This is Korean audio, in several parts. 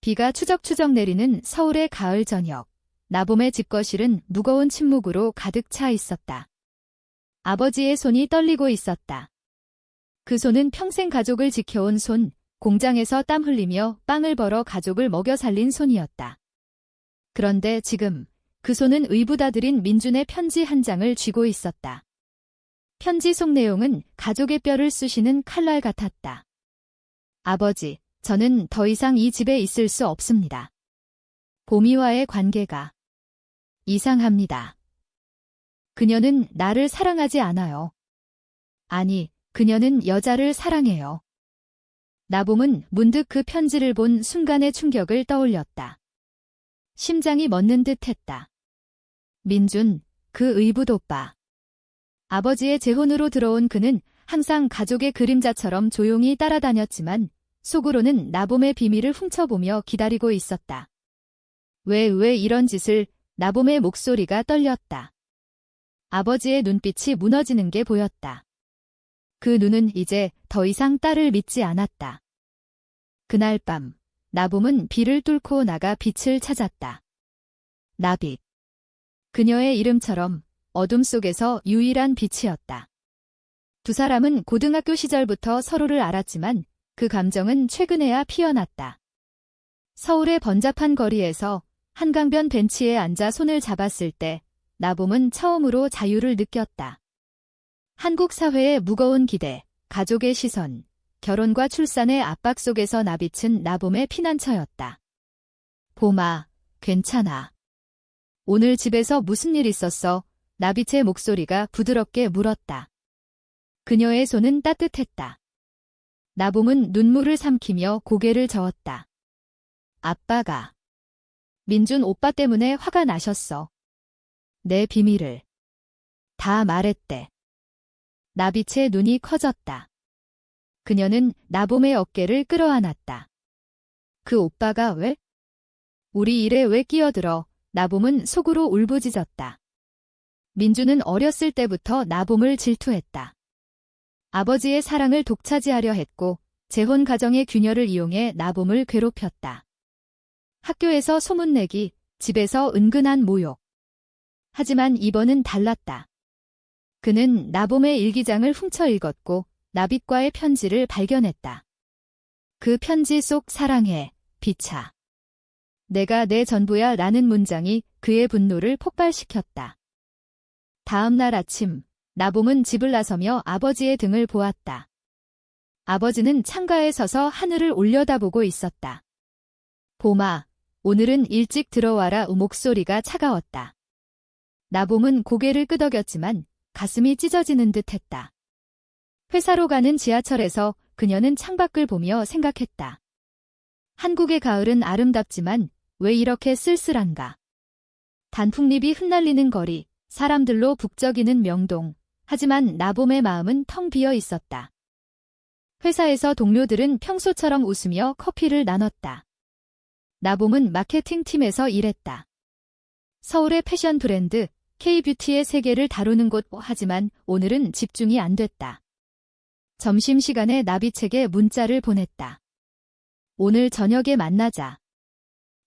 비가 추적추적 내리는 서울의 가을 저녁. 나봄의 집거실은 무거운 침묵으로 가득 차 있었다. 아버지의 손이 떨리고 있었다. 그 손은 평생 가족을 지켜온 손, 공장에서 땀 흘리며 빵을 벌어 가족을 먹여 살린 손이었다. 그런데 지금 그 손은 의붓아들인 민준의 편지 한 장을 쥐고 있었다. 편지 속 내용은 가족의 뼈를 쑤시는 칼날 같았다. 아버지, 저는 더 이상 이 집에 있을 수 없습니다. 보미와의 관계가 이상합니다. 그녀는 나를 사랑하지 않아요. 아니, 그녀는 여자를 사랑해요. 나봄은 문득 그 편지를 본 순간의 충격을 떠올렸다. 심장이 멎는 듯 했다. 민준, 그 의붓 오빠. 아버지의 재혼으로 들어온 그는 항상 가족의 그림자처럼 조용히 따라다녔지만 속으로는 나봄의 비밀을 훔쳐보며 기다리고 있었다. 왜 이런 짓을? 나봄의 목소리가 떨렸다. 아버지의 눈빛이 무너지는 게 보였다. 그 눈은 이제 더 이상 딸을 믿지 않았다. 그날 밤, 나봄은 비를 뚫고 나가 빛을 찾았다. 나빛. 그녀의 이름처럼 어둠 속에서 유일한 빛이었다. 두 사람은 고등학교 시절부터 서로를 알았지만 그 감정은 최근에야 피어났다. 서울의 번잡한 거리에서 한강변 벤치에 앉아 손을 잡았을 때 나봄은 처음으로 자유를 느꼈다. 한국 사회의 무거운 기대, 가족의 시선, 결혼과 출산의 압박 속에서 나비친 나봄의 피난처였다. 봄아, 괜찮아. 오늘 집에서 무슨 일 있었어? 나빛의 목소리가 부드럽게 물었다. 그녀의 손은 따뜻했다. 나봄은 눈물을 삼키며 고개를 저었다. 아빠가 민준 오빠 때문에 화가 나셨어. 내 비밀을 다 말했대. 나빛의 눈이 커졌다. 그녀는 나봄의 어깨를 끌어안았다. 그 오빠가 왜? 우리 일에 왜 끼어들어? 나봄은 속으로 울부짖었다. 민준은 어렸을 때부터 나봄을 질투했다. 아버지의 사랑을 독차지하려 했고 재혼 가정의 균열을 이용해 나봄을 괴롭혔다. 학교에서 소문내기, 집에서 은근한 모욕. 하지만 이번은 달랐다. 그는 나봄의 일기장을 훔쳐 읽었고 나빛과의 편지를 발견했다. 그 편지 속 사랑해, 비차. 내가 내 전부야 라는 문장이 그의 분노를 폭발시켰다. 다음 날 아침, 나봄은 집을 나서며 아버지의 등을 보았다. 아버지는 창가에 서서 하늘을 올려다보고 있었다. 봄아, 오늘은 일찍 들어와라. 목소리가 차가웠다. 나봄은 고개를 끄덕였지만 가슴이 찢어지는 듯 했다. 회사로 가는 지하철에서 그녀는 창밖을 보며 생각했다. 한국의 가을은 아름답지만 왜 이렇게 쓸쓸한가? 단풍잎이 흩날리는 거리, 사람들로 북적이는 명동. 하지만 나봄의 마음은 텅 비어 있었다. 회사에서 동료들은 평소처럼 웃으며 커피를 나눴다. 나봄은 마케팅팀에서 일했다. 서울의 패션 브랜드 K뷰티의 세계를 다루는 곳. 하지만 오늘은 집중이 안 됐다. 점심시간에 나비책에 문자를 보냈다. 오늘 저녁에 만나자.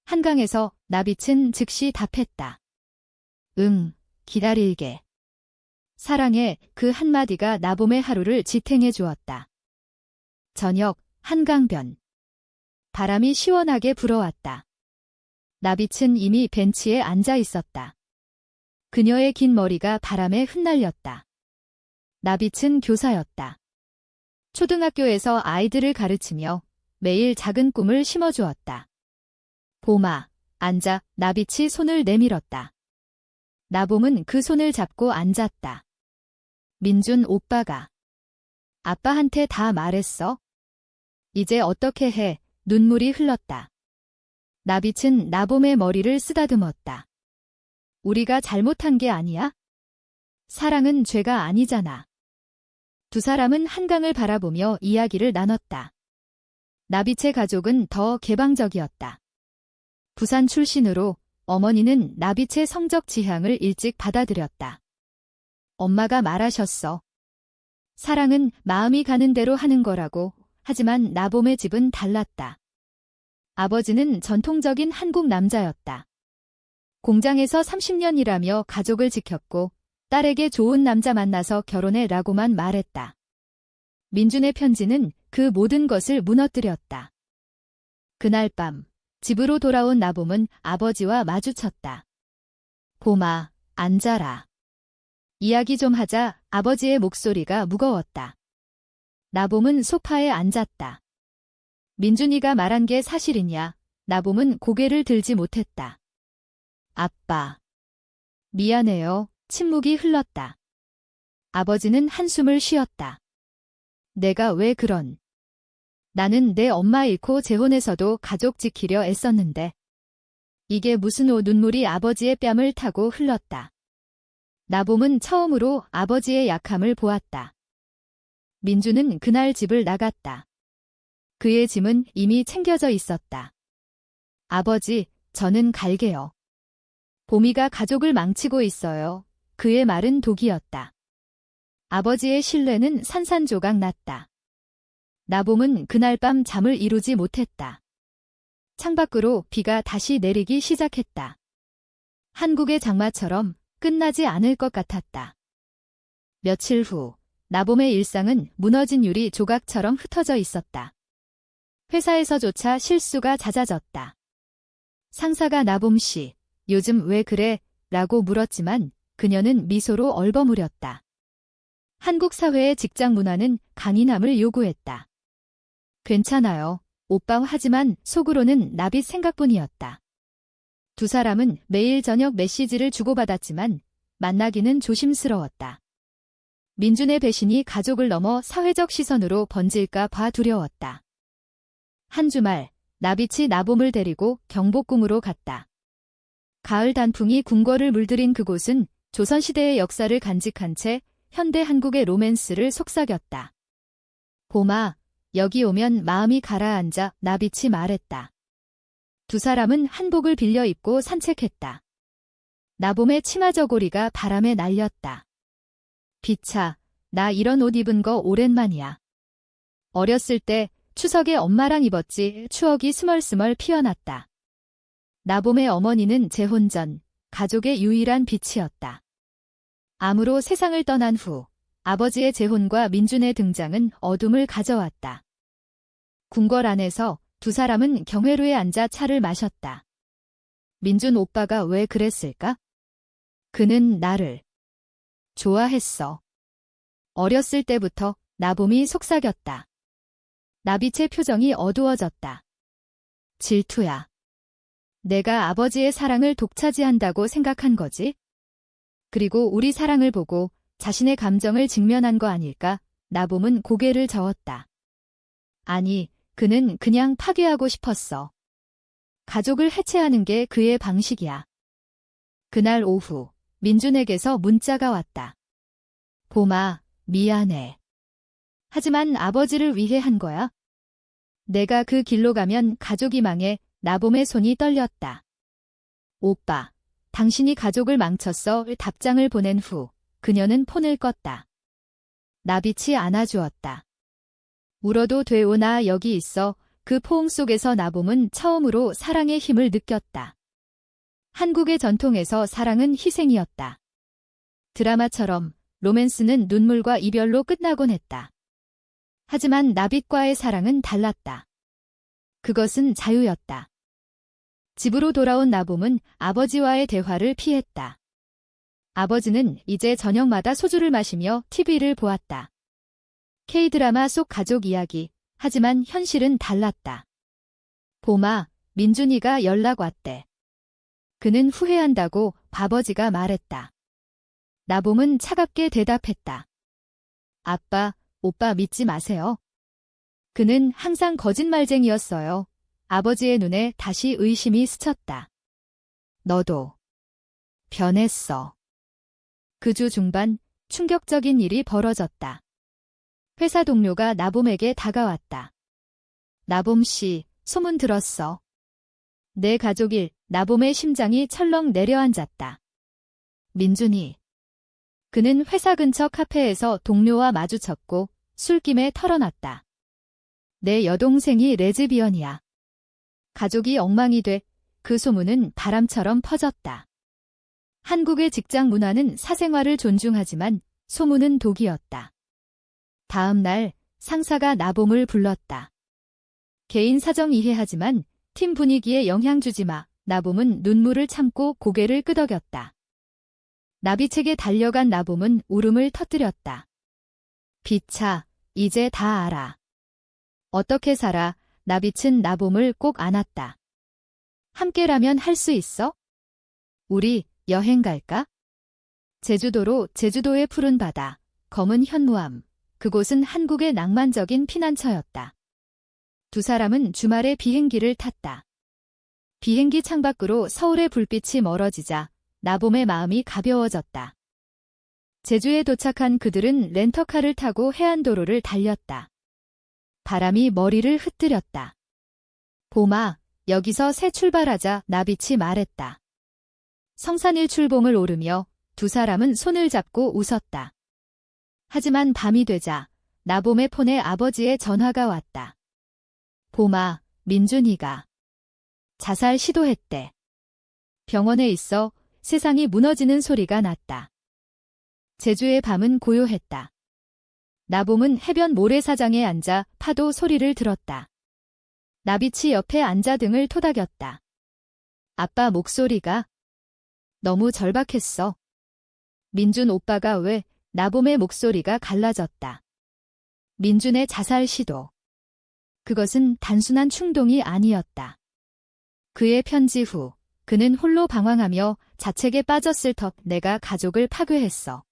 한강에서 나빛은 즉시 답했다. 응, 기다릴게. 사랑해. 그 한마디가 나봄의 하루를 지탱해 주었다. 저녁, 한강변. 바람이 시원하게 불어왔다. 나빛은 이미 벤치에 앉아 있었다. 그녀의 긴 머리가 바람에 흩날렸다. 나빛은 교사였다. 초등학교에서 아이들을 가르치며 매일 작은 꿈을 심어주었다. 봄아, 앉아. 나빛이 손을 내밀었다. 나봄은 그 손을 잡고 앉았다. 민준 오빠가 아빠한테 다 말했어? 이제 어떻게 해? 눈물이 흘렀다. 나빛은 나봄의 머리를 쓰다듬었다. 우리가 잘못한 게 아니야? 사랑은 죄가 아니잖아. 두 사람은 한강을 바라보며 이야기를 나눴다. 나빛의 가족은 더 개방적이었다. 부산 출신으로 어머니는 나빛의 성적 지향을 일찍 받아들였다. 엄마가 말하셨어. 사랑은 마음이 가는 대로 하는 거라고. 하지만 나봄의 집은 달랐다. 아버지는 전통적인 한국 남자였다. 공장에서 30년 일하며 가족을 지켰고 딸에게 좋은 남자 만나서 결혼해라고만 말했다. 민준의 편지는 그 모든 것을 무너뜨렸다. 그날 밤 집으로 돌아온 나봄은 아버지와 마주쳤다. 봄아, 앉아라. 이야기 좀 하자. 아버지의 목소리가 무거웠다. 나봄은 소파에 앉았다. 민준이가 말한 게 사실이냐? 나봄은 고개를 들지 못했다. 아빠. 미안해요. 침묵이 흘렀다. 아버지는 한숨을 쉬었다. 내가 왜 그런? 나는 내 엄마 잃고 재혼해서도 가족 지키려 애썼는데. 이게 무슨 눈물이 아버지의 뺨을 타고 흘렀다. 나봄은 처음으로 아버지의 약함을 보았다. 민주는 그날 집을 나갔다. 그의 짐은 이미 챙겨져 있었다. 아버지, 저는 갈게요. 봄이가 가족을 망치고 있어요. 그의 말은 독이었다. 아버지의 신뢰는 산산조각 났다. 나봄은 그날 밤 잠을 이루지 못했다. 창밖으로 비가 다시 내리기 시작했다. 한국의 장마처럼 끝나지 않을 것 같았다. 며칠 후 나봄의 일상은 무너진 유리 조각처럼 흩어져 있었다. 회사에서조차 실수가 잦아졌다. 상사가 나봄 씨, 요즘 왜 그래? 라고 물었지만 그녀는 미소로 얼버무렸다. 한국 사회의 직장 문화는 강인함을 요구했다. 괜찮아요. 오빠 하지만 속으로는 나빛 생각뿐이었다. 두 사람은 매일 저녁 메시지를 주고받았지만 만나기는 조심스러웠다. 민준의 배신이 가족을 넘어 사회적 시선으로 번질까 봐 두려웠다. 한 주말, 나빛이 나봄을 데리고 경복궁으로 갔다. 가을 단풍이 궁궐을 물들인 그곳은 조선시대의 역사를 간직한 채 현대 한국의 로맨스를 속삭였다. 봄아, 여기 오면 마음이 가라앉아. 나빛이 말했다. 두 사람은 한복을 빌려 입고 산책했다. 나봄의 치마 저고리가 바람에 날렸다. 비차, 나 이런 옷 입은 거 오랜만이야. 어렸을 때 추석에 엄마랑 입었지. 추억이 스멀스멀 피어났다. 나봄의 어머니는 재혼 전 가족의 유일한 빛이었다. 암으로 세상을 떠난 후 아버지의 재혼과 민준의 등장은 어둠을 가져왔다. 궁궐 안에서 두 사람은 경회로에 앉아 차를 마셨다. 민준 오빠가 왜 그랬을까? 그는 나를 좋아했어. 어렸을 때부터. 나봄이 속삭였다. 나빛의 표정이 어두워졌다. 질투야. 내가 아버지의 사랑을 독차지한다고 생각한 거지? 그리고 우리 사랑을 보고 자신의 감정을 직면한 거 아닐까? 나봄은 고개를 저었다. 아니, 그는 그냥 파괴하고 싶었어. 가족을 해체하는 게 그의 방식이야. 그날 오후, 민준에게서 문자가 왔다. 봄아, 미안해. 하지만 아버지를 위해 한 거야. 내가 그 길로 가면 가족이 망해. 나봄의 손이 떨렸다. 오빠, 당신이 가족을 망쳤어. 답장을 보낸 후 그녀는 폰을 껐다. 나빛이 안아주었다. 울어도 돼오. 나 여기 있어. 그 포옹 속에서 나봄은 처음으로 사랑의 힘을 느꼈다. 한국의 전통에서 사랑은 희생이었다. 드라마처럼 로맨스는 눈물과 이별로 끝나곤 했다. 하지만 나빛과의 사랑은 달랐다. 그것은 자유였다. 집으로 돌아온 나봄은 아버지와의 대화를 피했다. 아버지는 이제 저녁마다 소주를 마시며 TV를 보았다. K드라마 속 가족 이야기. 하지만 현실은 달랐다. 봄아, 민준이가 연락 왔대. 그는 후회한다고 아버지가 말했다. 나봄은 차갑게 대답했다. 아빠, 오빠 믿지 마세요. 그는 항상 거짓말쟁이였어요. 아버지의 눈에 다시 의심이 스쳤다. 너도 변했어. 그 주 중반 충격적인 일이 벌어졌다. 회사 동료가 나봄에게 다가왔다. 나봄 씨, 소문 들었어. 내 가족일. 나봄의 심장이 철렁 내려앉았다. 민준이. 그는 회사 근처 카페에서 동료와 마주쳤고 술김에 털어놨다. 내 여동생이 레즈비언이야. 가족이 엉망이 돼 그 소문은 바람처럼 퍼졌다. 한국의 직장 문화는 사생활을 존중하지만 소문은 독이었다. 다음 날 상사가 나봄을 불렀다. 개인 사정 이해하지만 팀 분위기에 영향 주지 마. 나봄은 눈물을 참고 고개를 끄덕였다. 나비책에 달려간 나봄은 울음을 터뜨렸다. 비차, 이제 다 알아. 어떻게 살아? 나빛은 나봄을 꼭 안았다. 함께라면 할 수 있어? 우리 여행 갈까? 제주도의 푸른 바다, 검은 현무암. 그곳은 한국의 낭만적인 피난처였다. 두 사람은 주말에 비행기를 탔다. 비행기 창밖으로 서울의 불빛이 멀어지자 나봄의 마음이 가벼워졌다. 제주에 도착한 그들은 렌터카를 타고 해안도로를 달렸다. 바람이 머리를 흩뜨렸다. 봄아, 여기서 새 출발하자. 나빛이 말했다. 성산일출봉을 오르며 두 사람은 손을 잡고 웃었다. 하지만 밤이 되자 나봄의 폰에 아버지의 전화가 왔다. 봄아, 민준이가 자살 시도했대. 병원에 있어. 세상이 무너지는 소리가 났다. 제주의 밤은 고요했다. 나봄은 해변 모래사장에 앉아 파도 소리를 들었다. 나빛이 옆에 앉아 등을 토닥였다. 아빠 목소리가 너무 절박했어. 민준 오빠가 왜? 나봄의 목소리가 갈라졌다. 민준의 자살 시도. 그것은 단순한 충동이 아니었다. 그의 편지 후 그는 홀로 방황하며 자책에 빠졌을 터. 내가 가족을 파괴했어.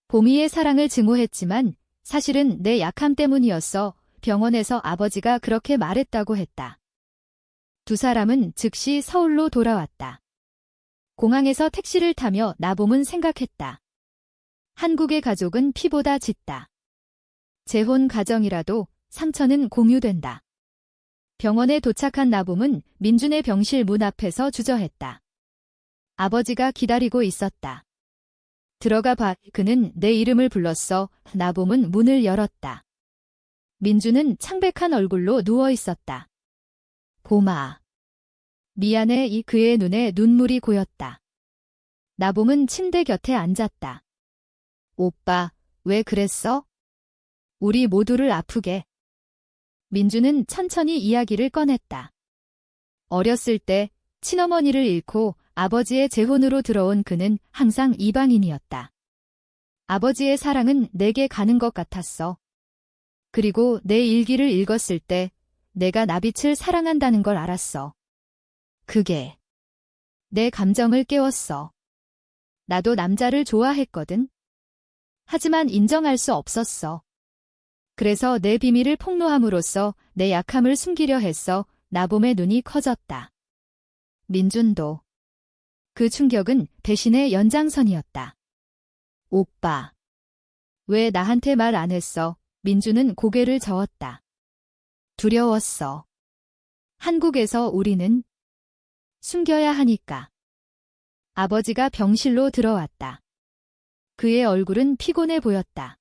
봄이의 사랑을 증오했지만 사실은 내 약함 때문이었어. 병원에서 아버지가 그렇게 말했다고 했다. 두 사람은 즉시 서울로 돌아왔다. 공항에서 택시를 타며 나봄은 생각했다. 한국의 가족은 피보다 짙다. 재혼 가정이라도 상처는 공유된다. 병원에 도착한 나봄은 민준의 병실 문 앞에서 주저했다. 아버지가 기다리고 있었다. 들어가 봐. 그는 내 이름을 불렀어. 나봄은 문을 열었다. 민준은 창백한 얼굴로 누워 있었다. 봄아. 미안해. 그의 눈에 눈물이 고였다. 나봄은 침대 곁에 앉았다. 오빠, 왜 그랬어? 우리 모두를 아프게. 민준은 천천히 이야기를 꺼냈다. 어렸을 때 친어머니를 잃고 아버지의 재혼으로 들어온 그는 항상 이방인이었다. 아버지의 사랑은 내게 가는 것 같았어. 그리고 내 일기를 읽었을 때 내가 나빛을 사랑한다는 걸 알았어. 그게 내 감정을 깨웠어. 나도 남자를 좋아했거든. 하지만 인정할 수 없었어. 그래서 내 비밀을 폭로함으로써 내 약함을 숨기려 했어. 나봄의 눈이 커졌다. 민준도. 그 충격은 배신의 연장선이었다. 오빠. 왜 나한테 말 안 했어? 민준은 고개를 저었다. 두려웠어. 한국에서 우리는 숨겨야 하니까. 아버지가 병실로 들어왔다. 그의 얼굴은 피곤해 보였다.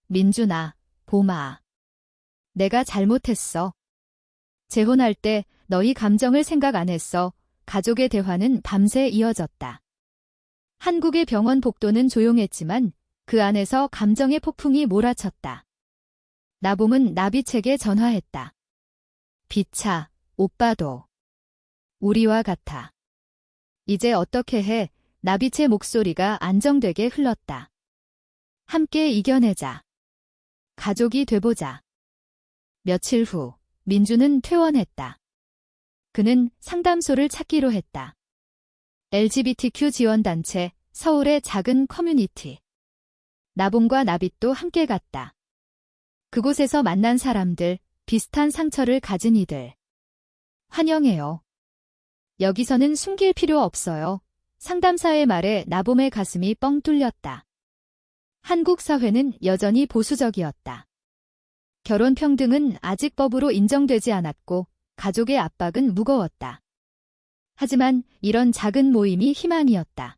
민준아, 봄아. 내가 잘못했어. 재혼할 때 너희 감정을 생각 안 했어. 가족의 대화는 밤새 이어졌다. 한국의 병원 복도는 조용했지만 그 안에서 감정의 폭풍이 몰아쳤다. 나봄은 나비책에 전화했다. 비차, 오빠도 우리와 같아. 이제 어떻게 해? 나빛의 목소리가 안정되게 흘렀다. 함께 이겨내자. 가족이 돼보자. 며칠 후 민주는 퇴원했다. 그는 상담소를 찾기로 했다. LGBTQ 지원단체, 서울의 작은 커뮤니티. 나봄과 나빛도 함께 갔다. 그곳에서 만난 사람들, 비슷한 상처를 가진 이들. 환영해요. 여기서는 숨길 필요 없어요. 상담사의 말에 나봄의 가슴이 뻥 뚫렸다. 한국 사회는 여전히 보수적이었다. 결혼 평등은 아직 법으로 인정되지 않았고 가족의 압박은 무거웠다. 하지만 이런 작은 모임이 희망이었다.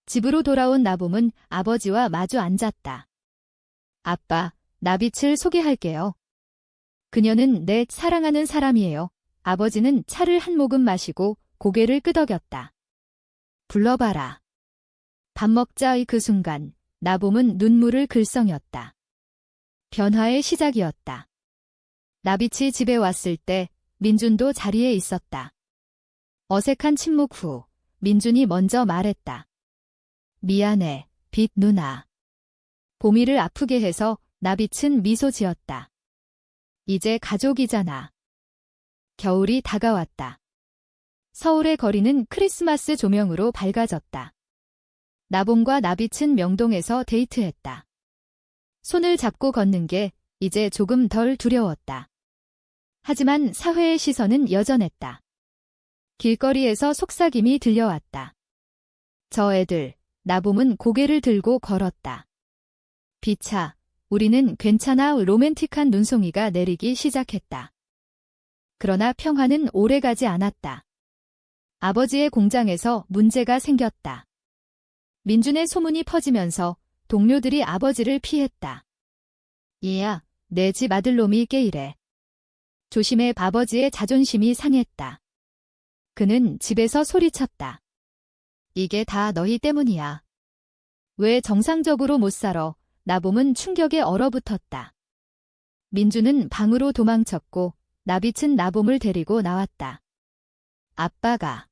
집으로 돌아온 나봄은 아버지와 마주 앉았다. 아빠, 나빛을 소개할게요. 그녀는 내 사랑하는 사람이에요. 아버지는 차를 한 모금 마시고 고개를 끄덕였다. 불러봐라. 밥 먹자의 그 순간 나봄은 눈물을 글썽였다. 변화의 시작이었다. 나빛이 집에 왔을 때 민준도 자리에 있었다. 어색한 침묵 후 민준이 먼저 말했다. 미안해, 빛 누나. 봄이를 아프게 해서 나빛은 미소 지었다. 이제 가족이잖아. 겨울이 다가왔다. 서울의 거리는 크리스마스 조명으로 밝아졌다. 나봄과 나빛은 명동에서 데이트했다. 손을 잡고 걷는 게 이제 조금 덜 두려웠다. 하지만 사회의 시선은 여전했다. 길거리에서 속삭임이 들려왔다. 저 애들, 나봄은 고개를 들고 걸었다. 비차, 우리는 괜찮아. 로맨틱한 눈송이가 내리기 시작했다. 그러나 평화는 오래가지 않았다. 아버지의 공장에서 문제가 생겼다. 민준의 소문이 퍼지면서 동료들이 아버지를 피했다. 얘야, 내 집 아들놈이 깨이래. 조심해. 아버지의 자존심이 상했다. 그는 집에서 소리쳤다. 이게 다 너희 때문이야. 왜 정상적으로 못 살아? 나봄은 충격에 얼어붙었다. 민주는 방으로 도망쳤고 나빛은 나봄을 데리고 나왔다. 아빠가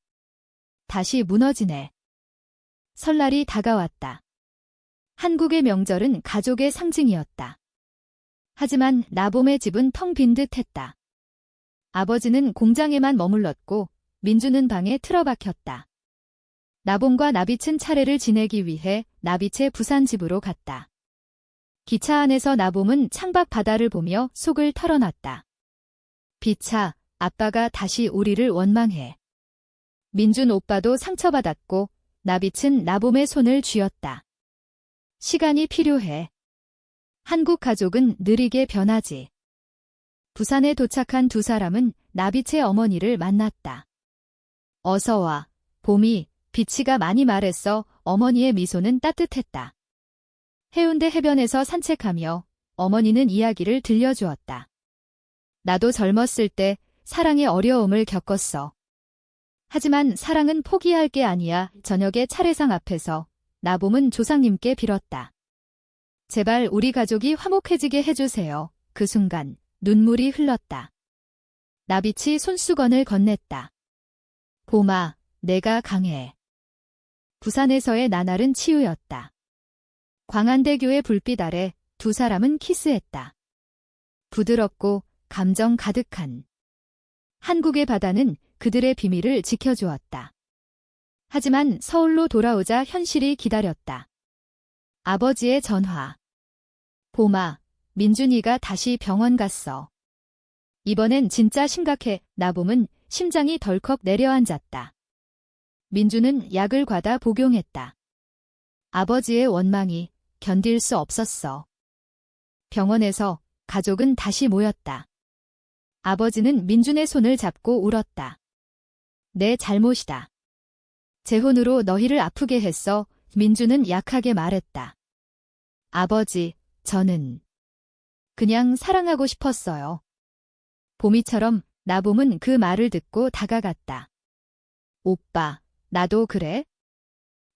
다시 무너지네. 설날이 다가왔다. 한국의 명절은 가족의 상징이었다. 하지만 나봄의 집은 텅 빈 듯했다. 아버지는 공장에만 머물렀고 민주는 방에 틀어박혔다. 나봄과 나빛은 차례를 지내기 위해 나빛의 부산 집으로 갔다. 기차 안에서 나봄은 창밖 바다를 보며 속을 털어놨다. 비차, 아빠가 다시 우리를 원망해. 민준 오빠도 상처받았고 나빛은 나봄의 손을 쥐었다. 시간이 필요해. 한국 가족은 느리게 변하지. 부산에 도착한 두 사람은 나빛의 어머니를 만났다. 어서 와, 봄이, 비치가 많이 말했어. 어머니의 미소는 따뜻했다. 해운대 해변에서 산책하며 어머니는 이야기를 들려주었다. 나도 젊었을 때 사랑의 어려움을 겪었어. 하지만 사랑은 포기할 게 아니야. 저녁에 차례상 앞에서 나봄은 조상님께 빌었다. 제발 우리 가족이 화목해지게 해주세요. 그 순간 눈물이 흘렀다. 나빛이 손수건을 건넸다. 봄아, 내가 강해. 부산에서의 나날은 치유였다. 광안대교의 불빛 아래 두 사람은 키스했다. 부드럽고 감정 가득한. 한국의 바다는 그들의 비밀을 지켜주었다. 하지만 서울로 돌아오자 현실이 기다렸다. 아버지의 전화. 봄아, 민준이가 다시 병원 갔어. 이번엔 진짜 심각해. 나봄은 심장이 덜컥 내려앉았다. 민준은 약을 과다 복용했다. 아버지의 원망이 견딜 수 없었어. 병원에서 가족은 다시 모였다. 아버지는 민준의 손을 잡고 울었다. 내 잘못이다. 재혼으로 너희를 아프게 했어. 민준은 약하게 말했다. 아버지, 저는 그냥 사랑하고 싶었어요. 봄이처럼 나봄은 그 말을 듣고 다가갔다. 오빠, 나도 그래?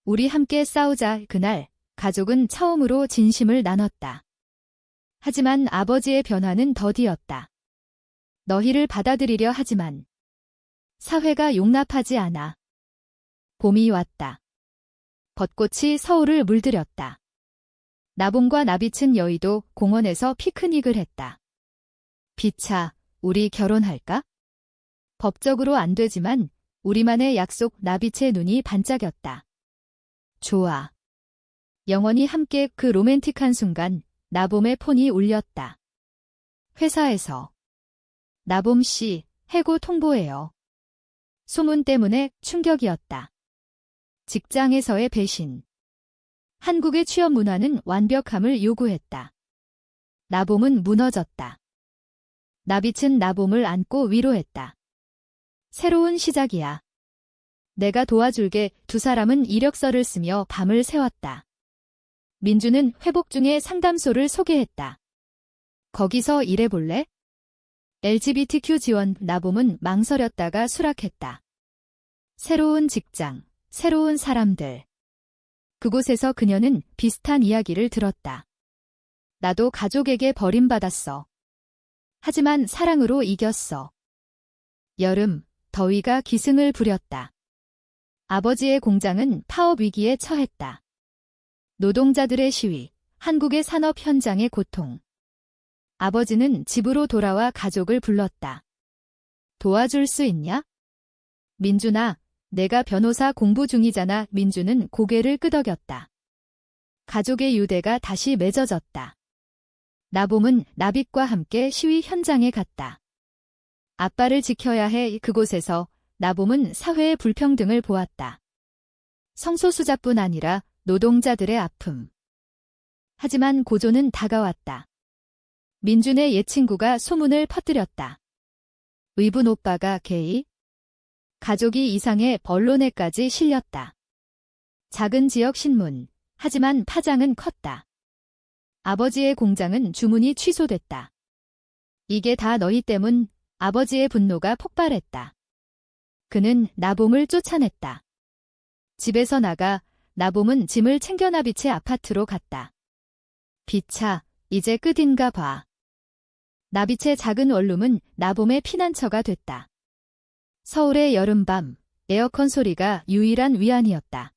우리 함께 싸우자. 그날 가족은 처음으로 진심을 나눴다. 하지만 아버지의 변화는 더디었다. 너희를 받아들이려 하지만 사회가 용납하지 않아. 봄이 왔다. 벚꽃이 서울을 물들였다. 나봄과 나빛은 여의도 공원에서 피크닉을 했다. 비차, 우리 결혼할까? 법적으로 안 되지만 우리만의 약속. 나빛의 눈이 반짝였다. 좋아. 영원히 함께. 그 로맨틱한 순간 나봄의 폰이 울렸다. 회사에서. 나봄 씨, 해고 통보해요. 소문 때문에 충격이었다. 직장에서의 배신. 한국의 취업 문화는 완벽함을 요구했다. 나봄은 무너졌다. 나빛은 나봄을 안고 위로했다. 새로운 시작이야. 내가 도와줄게. 두 사람은 이력서를 쓰며 밤을 새웠다. 민주는 회복 중에 상담소를 소개했다. 거기서 일해볼래? LGBTQ 지원 나봄은 망설였다가 수락했다. 새로운 직장, 새로운 사람들. 그곳에서 그녀는 비슷한 이야기를 들었다. 나도 가족에게 버림받았어. 하지만 사랑으로 이겼어. 여름, 더위가 기승을 부렸다. 아버지의 공장은 파업 위기에 처했다. 노동자들의 시위, 한국의 산업 현장의 고통. 아버지는 집으로 돌아와 가족을 불렀다. 도와줄 수 있냐? 민준아, 내가 변호사 공부 중이잖아. 민준은 고개를 끄덕였다. 가족의 유대가 다시 맺어졌다. 나봄은 나빗과 함께 시위 현장에 갔다. 아빠를 지켜야 해. 그곳에서 나봄은 사회의 불평등을 보았다. 성소수자뿐 아니라 노동자들의 아픔. 하지만 고조는 다가왔다. 민준의 옛 친구가 소문을 퍼뜨렸다. 의분 오빠가 게이? 가족이 이상해 언론에까지 실렸다. 작은 지역 신문, 하지만 파장은 컸다. 아버지의 공장은 주문이 취소됐다. 이게 다 너희 때문. 아버지의 분노가 폭발했다. 그는 나봄을 쫓아냈다. 집에서 나가 나봄은 짐을 챙겨 나빛의 아파트로 갔다. 비차, 이제 끝인가 봐. 나빛의 작은 원룸은 나봄의 피난처가 됐다. 서울의 여름밤, 에어컨 소리가 유일한 위안이었다.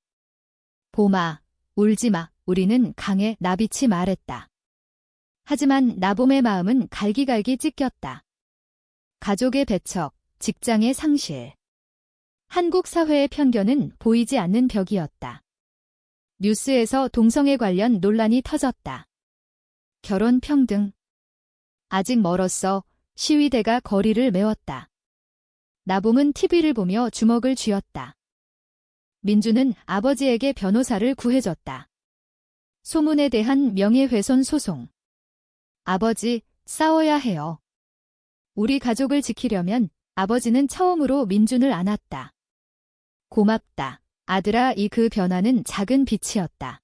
봄아, 울지마. 우리는 강해. 나빛이 말했다. 하지만 나봄의 마음은 갈기갈기 찢겼다. 가족의 배척, 직장의 상실. 한국 사회의 편견은 보이지 않는 벽이었다. 뉴스에서 동성애 관련 논란이 터졌다. 결혼 평등. 아직 멀었어. 시위대가 거리를 메웠다. 나봄은 TV를 보며 주먹을 쥐었다. 민주는 아버지에게 변호사를 구해줬다. 소문에 대한 명예훼손 소송. 아버지, 싸워야 해요. 우리 가족을 지키려면. 아버지는 처음으로 민준을 안았다. 고맙다. 아들아. 그 변화는 작은 빛이었다.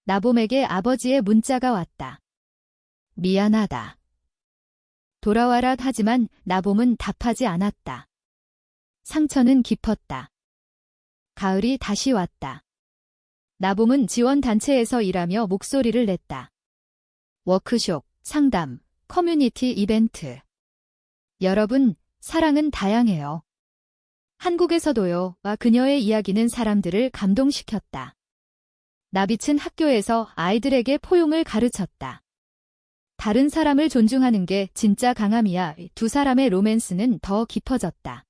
나봄에게 아버지의 문자가 왔다. 미안하다. 돌아와라. 하지만 나봄은 답하지 않았다. 상처는 깊었다. 가을이 다시 왔다. 나봄은 지원단체에서 일하며 목소리를 냈다. 워크숍, 상담, 커뮤니티 이벤트. 여러분, 사랑은 다양해요. 한국에서도요. 와 그녀의 이야기는 사람들을 감동시켰다. 나빛은 학교에서 아이들에게 포용을 가르쳤다. 다른 사람을 존중하는 게 진짜 강함이야. 두 사람의 로맨스는 더 깊어졌다.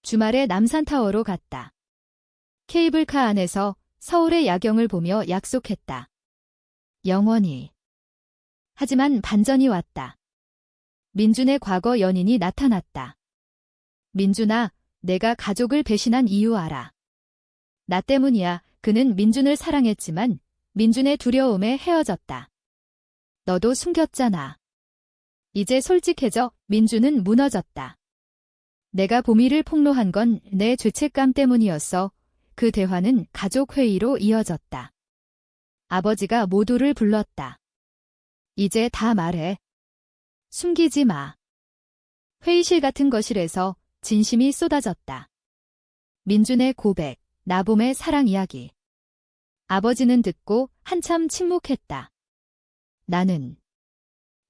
주말에 남산타워로 갔다. 케이블카 안에서 서울의 야경을 보며 약속했다. 영원히. 하지만 반전이 왔다. 민준의 과거 연인이 나타났다. 민준아, 내가 가족을 배신한 이유 알아. 나 때문이야. 그는 민준을 사랑했지만 민준의 두려움에 헤어졌다. 너도 숨겼잖아. 이제 솔직해져. 민준은 무너졌다. 내가 보미를 폭로한 건 내 죄책감 때문이었어. 그 대화는 가족 회의로 이어졌다. 아버지가 모두를 불렀다. 이제 다 말해. 숨기지 마. 회의실 같은 거실에서 진심이 쏟아졌다. 민준의 고백, 나봄의 사랑 이야기. 아버지는 듣고 한참 침묵했다. 나는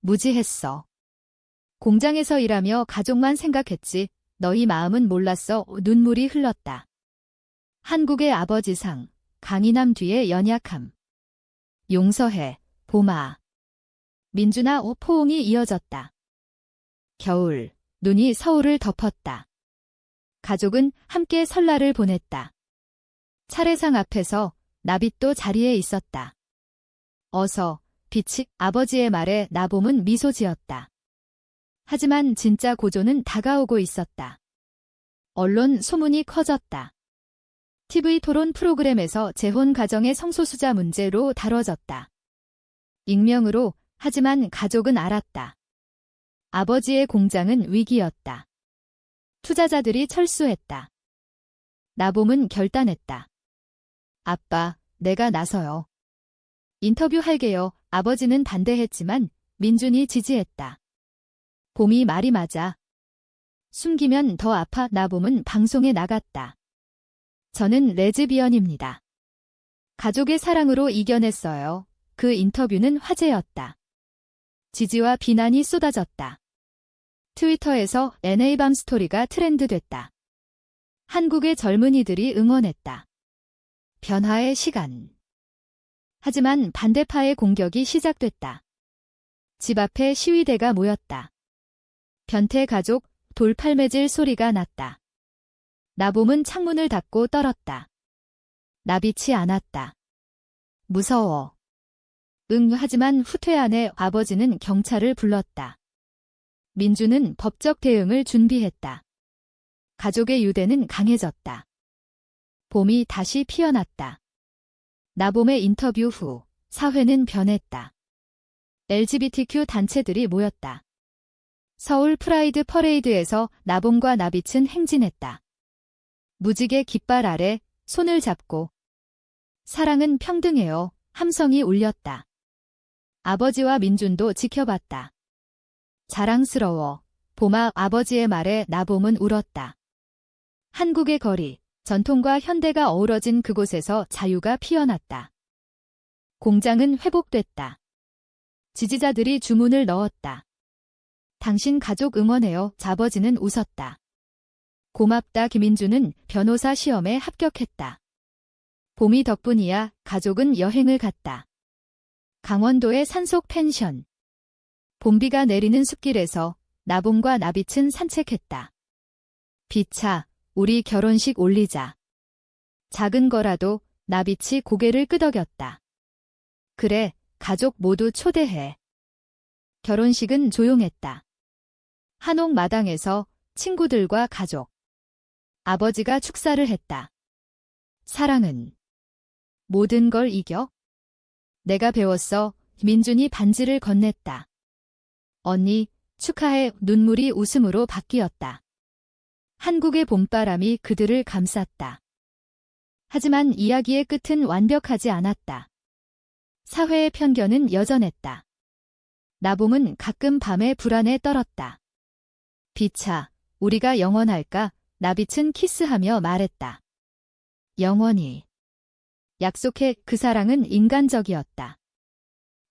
무지했어. 공장에서 일하며 가족만 생각했지 너희 마음은 몰랐어. 눈물이 흘렀다. 한국의 아버지상, 강인함 뒤에 연약함. 용서해, 봄아. 민준아. 포옹이 이어졌다. 겨울, 눈이 서울을 덮었다. 가족은 함께 설날을 보냈다. 차례상 앞에서 나빛도 자리에 있었다. 어서, 빛이. 아버지의 말에 나봄은 미소 지었다. 하지만 진짜 고조는 다가오고 있었다. 언론 소문이 커졌다. TV 토론 프로그램에서 재혼 가정의 성소수자 문제로 다뤄졌다. 익명으로. 하지만 가족은 알았다. 아버지의 공장은 위기였다. 투자자들이 철수했다. 나봄은 결단했다. 아빠, 내가 나서요. 인터뷰할게요. 아버지는 반대했지만 민준이 지지했다. 봄이 말이 맞아. 숨기면 더 아파. 나봄은 방송에 나갔다. 저는 레즈비언입니다. 가족의 사랑으로 이겨냈어요. 그 인터뷰는 화제였다. 지지와 비난이 쏟아졌다. 트위터에서 NA밤 스토리가 트렌드됐다. 한국의 젊은이들이 응원했다. 변화의 시간. 하지만 반대파의 공격이 시작됐다. 집 앞에 시위대가 모였다. 변태 가족, 돌팔매질 소리가 났다. 나봄은 창문을 닫고 떨었다. 나비치 않았다. 무서워. 응, 하지만 후퇴 안에 아버지는 경찰을 불렀다. 민주는 법적 대응을 준비했다. 가족의 유대는 강해졌다. 봄이 다시 피어났다. 나봄의 인터뷰 후 사회는 변했다. LGBTQ 단체들이 모였다. 서울 프라이드 퍼레이드에서 나봄과 나빛은 행진했다. 무지개 깃발 아래 손을 잡고 사랑은 평등해요. 함성이 울렸다. 아버지와 민준도 지켜봤다. 자랑스러워. 봄아 아버지의 말에 나봄은 울었다. 한국의 거리, 전통과 현대가 어우러진 그곳에서 자유가 피어났다. 공장은 회복됐다. 지지자들이 주문을 넣었다. 당신 가족 응원해요. 아버지는 웃었다. 고맙다. 김민주는 변호사 시험에 합격했다. 봄이 덕분이야. 가족은 여행을 갔다. 강원도의 산속 펜션. 봄비가 내리는 숲길에서 나봄과 나빛은 산책했다. 비차, 우리 결혼식 올리자. 작은 거라도 나빛이 고개를 끄덕였다. 그래, 가족 모두 초대해. 결혼식은 조용했다. 한옥 마당에서 친구들과 가족. 아버지가 축사를 했다. 사랑은 모든 걸 이겨? 내가 배웠어. 민준이 반지를 건넸다. 언니, 축하해. 눈물이 웃음으로 바뀌었다. 한국의 봄바람이 그들을 감쌌다. 하지만 이야기의 끝은 완벽하지 않았다. 사회의 편견은 여전했다. 나봄은 가끔 밤에 불안에 떨었다. 비차, 우리가 영원할까? 나빛은 키스하며 말했다. 영원히. 약속해. 그 사랑은 인간적이었다.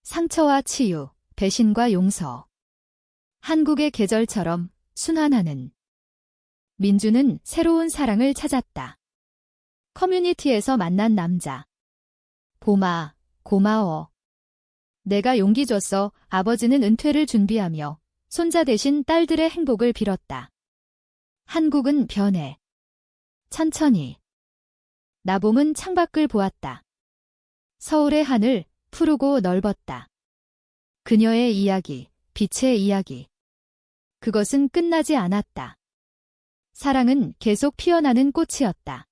상처와 치유, 배신과 용서. 한국의 계절처럼 순환하는. 민주는 새로운 사랑을 찾았다. 커뮤니티에서 만난 남자. 봄아, 고마워. 내가 용기 줬어. 아버지는 은퇴를 준비하며 손자 대신 딸들의 행복을 빌었다. 한국은 변해. 천천히. 나봄은 창밖을 보았다. 서울의 하늘, 푸르고 넓었다. 그녀의 이야기, 빛의 이야기. 그것은 끝나지 않았다. 사랑은 계속 피어나는 꽃이었다.